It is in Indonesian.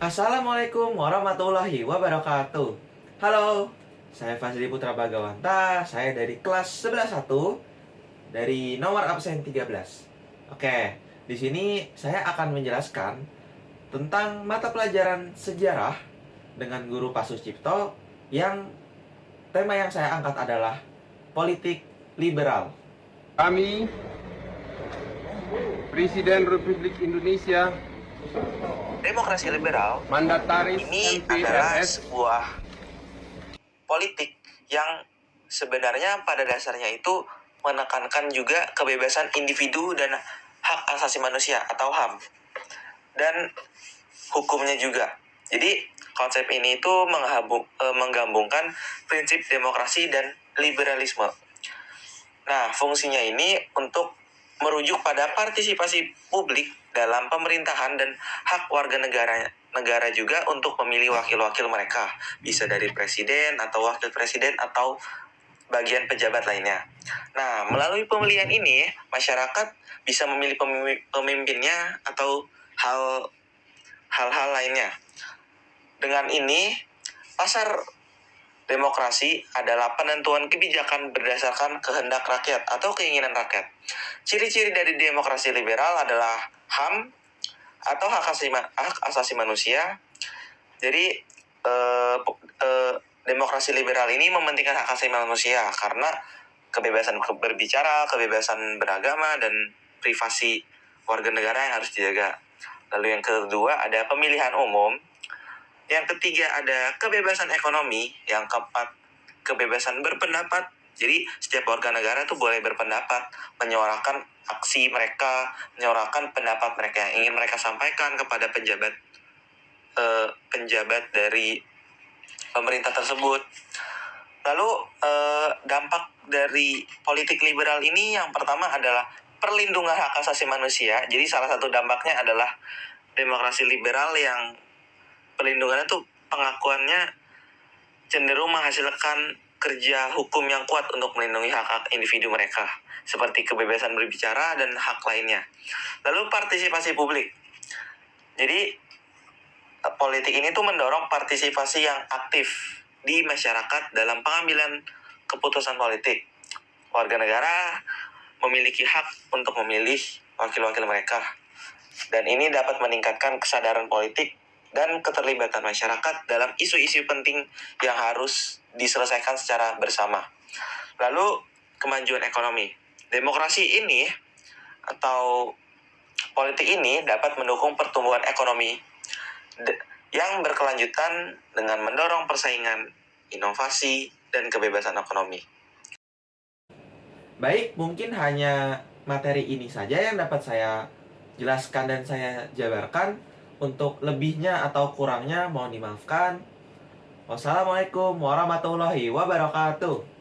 Assalamualaikum warahmatullahi wabarakatuh. Halo, saya Fazli Putra Bagawanta. Saya dari kelas 11.1 dari nomor absen 13. Oke, di sini saya akan menjelaskan tentang mata pelajaran sejarah dengan guru Pak Sucipto yang tema yang saya angkat adalah politik liberal. Kami, Presiden Republik Indonesia, Demokrasi liberal mandataris ini adalah MPRS, sebuah politik yang sebenarnya pada dasarnya itu menekankan juga kebebasan individu dan hak asasi manusia atau HAM dan hukumnya juga. Jadi konsep ini itu menggabungkan prinsip demokrasi dan liberalisme. Nah, fungsinya ini untuk merujuk pada partisipasi publik dalam pemerintahan dan hak warga negara juga untuk memilih wakil-wakil mereka, bisa dari presiden atau wakil presiden atau bagian pejabat lainnya. Nah, melalui pemilihan ini, masyarakat bisa memilih pemimpinnya atau hal-hal lainnya. Dengan ini, pasar demokrasi adalah penentuan kebijakan berdasarkan kehendak rakyat atau keinginan rakyat. Ciri-ciri dari demokrasi liberal adalah HAM atau hak asasi manusia. Jadi demokrasi liberal ini mementingkan hak asasi manusia karena kebebasan berbicara, kebebasan beragama, dan privasi warga negara yang harus dijaga. Lalu yang kedua ada pemilihan umum. Yang ketiga ada kebebasan ekonomi. Yang keempat kebebasan berpendapat. Jadi setiap warga negara tuh boleh berpendapat, menyuarakan aksi mereka, menyuarakan pendapat mereka yang ingin mereka sampaikan kepada penjabat dari pemerintah tersebut. Lalu dampak dari politik liberal ini yang pertama adalah perlindungan hak asasi manusia. Jadi salah satu dampaknya adalah demokrasi liberal yang perlindungannya tuh pengakuannya cenderung menghasilkan kerja hukum yang kuat untuk melindungi hak-hak individu mereka, seperti kebebasan berbicara dan hak lainnya. Lalu partisipasi publik. Jadi politik ini tuh mendorong partisipasi yang aktif di masyarakat dalam pengambilan keputusan politik. Warga negara memiliki hak untuk memilih wakil-wakil mereka. Dan ini dapat meningkatkan kesadaran politik dan keterlibatan masyarakat dalam isu-isu penting yang harus diselesaikan secara bersama. Lalu, kemajuan ekonomi. Demokrasi ini atau politik ini dapat mendukung pertumbuhan ekonomi yang berkelanjutan dengan mendorong persaingan, inovasi, dan kebebasan ekonomi. Baik, mungkin hanya materi ini saja yang dapat saya jelaskan dan saya jabarkan. Untuk lebihnya atau kurangnya mohon dimaafkan. Wassalamualaikum warahmatullahi wabarakatuh.